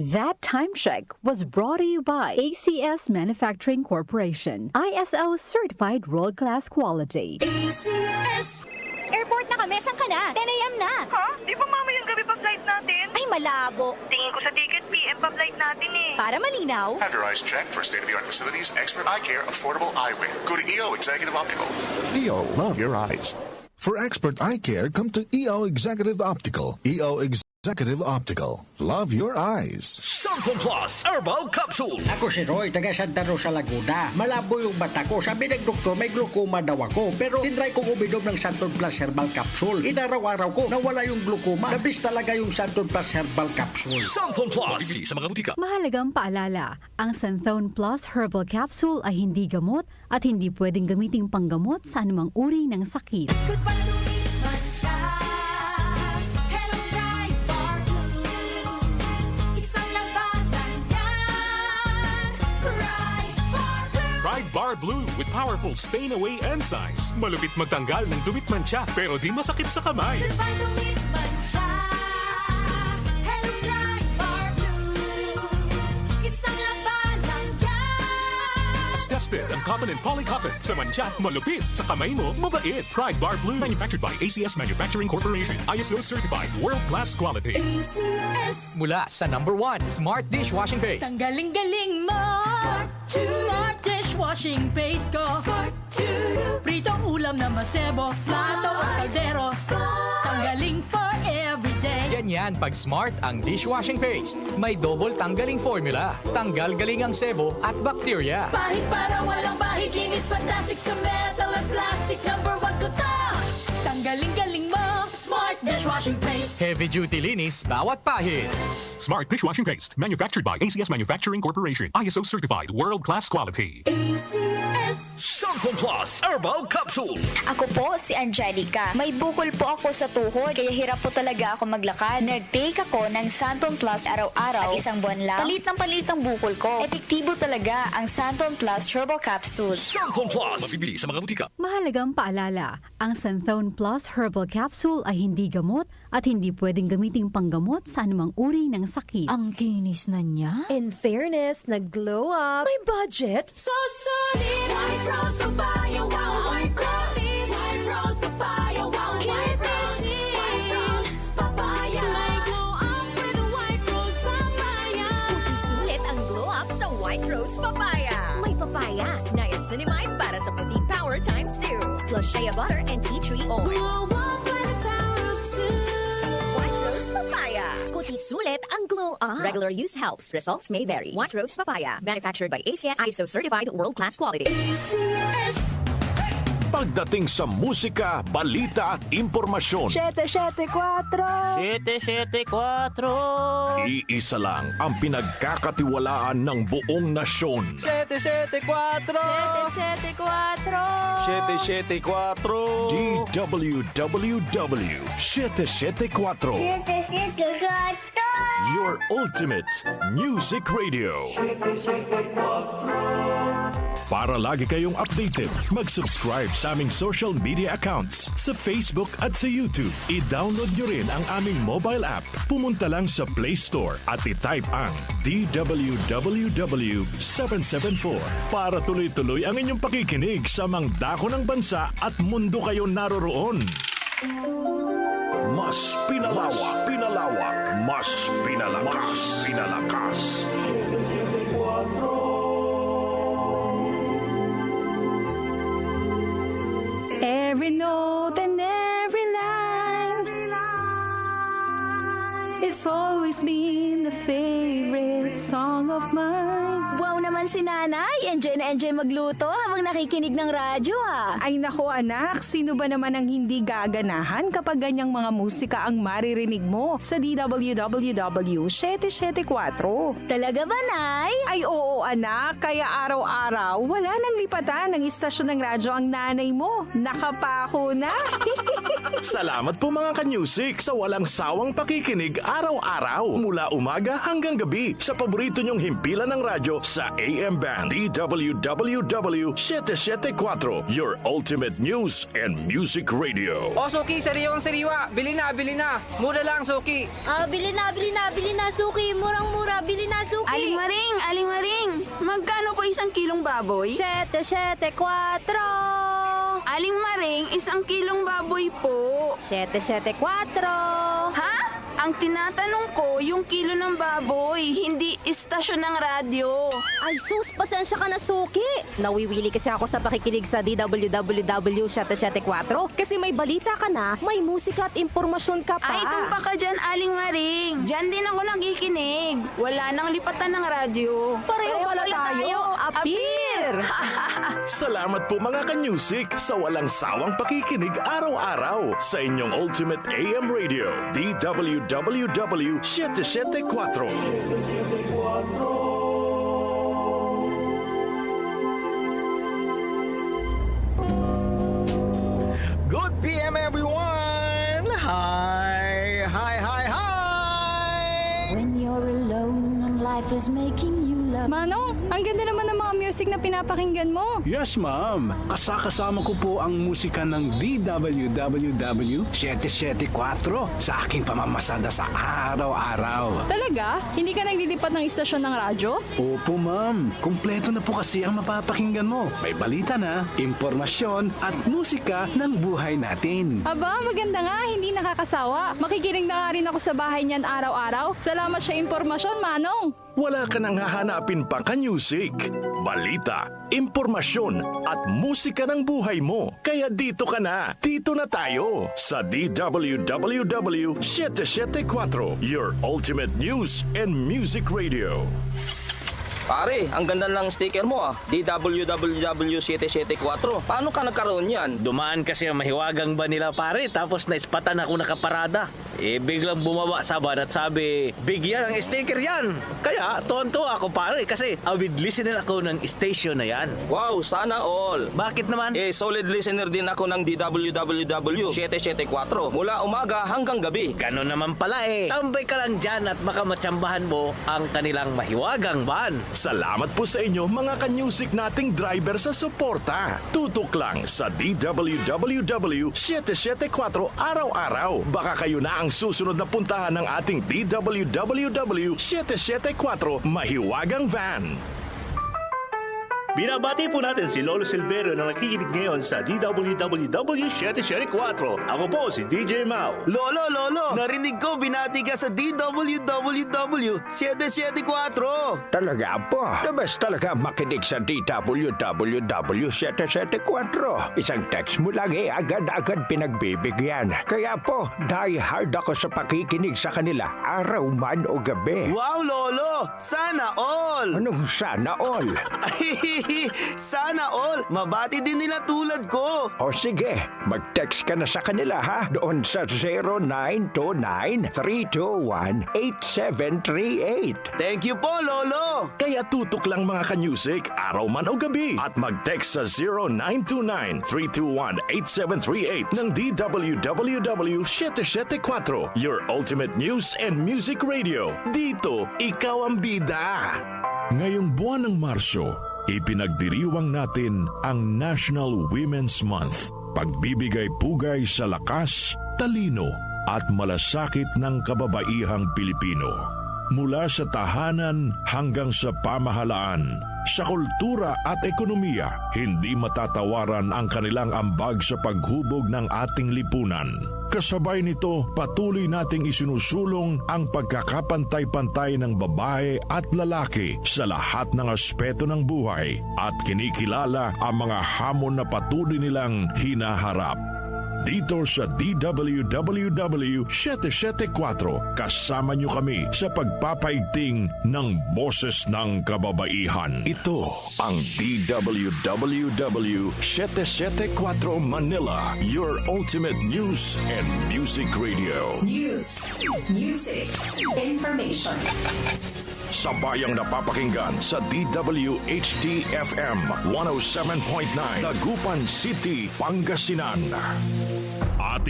That time check was brought to you by ACS Manufacturing Corporation. ISO certified world-class quality. ACS! Airport na kami, saan ka na? 10 a.m. na. Ha? Di ba mamayang gabi pa flight natin? Ay, malabo. Tingin ko sa ticket, PM pa flight natin eh. Para malinaw. Have your eyes checked for state-of-the-art facilities, expert eye care, affordable eyewear. Go to EO Executive Optical. EO, love your eyes. For expert eye care, come to EO Executive Optical. EO Executive Optical. Love your eyes. Santon Plus Herbal Capsule. Ako si Roy, taga Santa Rosa, Laguna. Malabo yung mata ko. Sabi ng doktor, may glaucoma daw ako. Pero tinry kong uminom ng Santon Plus Herbal Capsule. Inaraw-araw ko, nawala yung glaucoma. Nabis talaga yung Santon Plus Herbal Capsule. Santon Plus. Mabibili sa mga butika. Mahalagang paalala, ang Santhone Plus Herbal Capsule ay hindi gamot at hindi pwedeng gamiting panggamot sa anumang uri ng sakit. Goodbye to me, Mancha. Hello, Ride Bar Blue. Isang labanan yan. Ride Bar Blue. Ride Bar Blue with powerful stain-away enzymes. Malupit magtanggal ng dumit mancha pero di masakit sa kamay. Goodbye to me, Mancha. Hello, Ride Bar Blue. Isang labanan yan. As tested ang cotton and polycotton. Sa mancha, malupit. Sa kamay mo, mabait. Ride Bar Blue. Manufactured by ACS Manufacturing Corporation. ISO certified world-class quality. ACS. Mula sa #1 Smart Dishwashing Paste. Ang galing-galing mo. Smart dishwashing paste ko. Pritong ulam na masebo. Plato o kaldero. Tanggaling for everyday. Ganyan pag Smart ang dishwashing paste. May double tanggaling formula. Tanggal galing ang sebo at bakterya. Bahid para walang bahid. Linis fantastic sa metal at plastic. #1 ko to. Tanggaling-galing mo. Smart dishwashing paste. Heavy duty linis bawat pahid. Smart Dishwashing Paste. Manufactured by ACS Manufacturing Corporation. ISO certified world-class quality. ACS. Santon Plus Herbal Capsule. Ako po si Angelica. May bukol po ako sa tuhod, kaya hirap po talaga ako maglakad. Nag-take ako ng Santon Plus araw-araw at isang buwan lang. Palit ng bukol ko. Epektibo talaga ang Santon Plus Herbal Capsule. Santon Plus. Mabibili sa mga butika. Mahalagang paalala, ang Santhone Plus Herbal Capsule ay hindi gamot at hindi pwedeng gamiting panggamot sa anumang uri ng sakit. Ang kinis na niya. In fairness, nag-glow up. May budget. So solid. White Rose Papaya. Wow, White Rose. White Rose Papaya. Wow, White Rose. White Rose Papaya. May glow up with the White Rose Papaya. Puti sulit ang glow up sa White Rose Papaya. May papaya, niacinamide para sa puti power times 2. Plus shea butter and tea tree oil. Glow up with the power of 2. White Rose Papaya. Kuti sulit ang glow up. Regular use helps. Results may vary. White Rose Papaya. Manufactured by ACS ISO certified world-class quality. ACS. Pagdating sa musika, balita at impormasyon, 774! 774. iisa lang ang pinagkakatiwalaan ng buong nasyon. 774. 774! DWWW 774. Your ultimate music radio. Para lagi kayong updated, mag-subscribe sa aming social media accounts sa Facebook at sa YouTube. I-download nyo rin ang aming mobile app. Pumunta lang sa Play Store at i-type ang DWWW 774 para tuloy-tuloy ang inyong pakikinig sa mga dako ng bansa at mundo kayo naroroon. Mas pinalawak, mas pinalakas. Every note and every line, it's always been the favorite song of mine. Wow naman si nanay. Enjoy na enjoy magluto habang nakikinig ng radyo Ay nako anak, sino ba naman ang hindi gaganahan kapag ganyang mga musika ang maririnig mo sa DWWW 774? Talaga ba, nay? Ay oo anak, kaya araw-araw wala nang lipatan ng istasyon ng radyo ang nanay mo. Nakapako na. Salamat po mga ka-music sa walang sawang pakikinig araw-araw mula umaga hanggang gabi sa paborito nyong himpilan ng radyo sa AM Band DWWW 774, your ultimate news and music radio. O Suki, sariwang sariwa. Bili na. Mura lang, Suki. Bili na, Suki. Murang-mura, bili na, Suki. Aling Maring, magkano po isang kilong baboy? 774. Aling Maring, isang kilong baboy po. 774. Ha? Ang tinatanong ko, yung kilo ng baboy, hindi istasyon ng radyo. Ay sus, pasensya ka na, Suki. Nawiwili kasi ako sa pakikinig sa DWWW 774 kasi may balita ka na, may musika at impormasyon ka pa. Ay, tumpa ka dyan, Aling Maring. Diyan din ako nakikinig. Wala nang lipatan ng radyo. Pareho pala tayo. Appear! Salamat po mga ka-music sa walang sawang pakikinig araw-araw sa inyong ultimate AM radio DWWW 774. Good PM everyone! Hi! When you're alone and life is making you laugh. Manong, ang ganda naman ng mga music na pinapakinggan mo. Yes, ma'am. Kasama ko po ang musika ng DWWW 774 sa aking pamamasada sa araw-araw. Talaga? Hindi ka naglilipat ng istasyon ng radyo? Opo, ma'am. Kumpleto na po kasi ang mapapakinggan mo. May balita na, impormasyon at musika ng buhay natin. Aba, maganda nga. Hindi nakakasawa. Makikinig na nga rin ako sa bahay niyan araw-araw. Salamat sa impormasyon, Manong. Wala ka nang hahanapin pa ka-music, balita, impormasyon at musika ng buhay mo. Kaya dito ka na. Dito na tayo sa DWWW 774, your ultimate news and music radio. Pare, ang ganda ng sticker mo DWWW 774. Paano ka nagkaroon yan? Dumaan kasi ang mahiwagang ba nila pare, tapos naispatan ako nakaparada. Biglang bumaba sa van at sabi, bigyan ng sticker yan. Kaya tuwan-tuwa ako pare kasi avid listener ako ng station na yan. Wow, sana all. Bakit naman? Solid listener din ako ng DWWW 774. Mula umaga hanggang gabi. Ganon naman pala Tambay ka lang dyan at baka matsambahan mo ang kanilang mahiwagang van. Salamat po sa inyo mga ka-music nating driver sa suporta. Tutok lang sa DWWW 774 araw-araw. Baka kayo na ang susunod na puntahan ng ating DWWW 774 mahiwagang van. Binabati po natin si Lolo Silverio na nakikinig ngayon sa DWWW 774. Ako po si DJ Mau. Lolo, narinig ko binati ka sa DWWW 774. Talaga po, the best talaga makinig sa DWWW 774. Isang text mo lang agad-agad pinagbibigyan. Kaya po, die hard ako sa pakikinig sa kanila, araw man o gabi. Wow, Lolo! Sana all! Anong sana all? Sana all! Mabati din nila tulad ko. O sige, mag-text ka na sa kanila ha, doon sa 0929-321-8738. Thank you po, Lolo! Kaya tutok lang mga ka-music, araw man o gabi. At mag-text sa 0929-321-8738 ng DWWW 774, your ultimate news and music radio. Dito, ikaw ang bida. Ngayong buwan ng Marso, ipinagdiriwang natin ang National Women's Month. Pagbibigay pugay sa lakas, talino at malasakit ng kababaihang Pilipino. Mula sa tahanan hanggang sa pamahalaan, sa kultura at ekonomiya, hindi matatawaran ang kanilang ambag sa paghubog ng ating lipunan. Kasabay nito, patuloy nating isinusulong ang pagkakapantay-pantay ng babae at lalaki sa lahat ng aspeto ng buhay at kinikilala ang mga hamon na patuloy nilang hinaharap. Dito sa DWWW 774, kasama niyo kami sa pagpapaigting ng boses ng kababaihan. Ito ang DWWW 774 Manila, your ultimate news and music radio. News, music, information. Sabayang napapakinggan sa DWHD-FM 107.9 Dagupan City, Pangasinan. Ating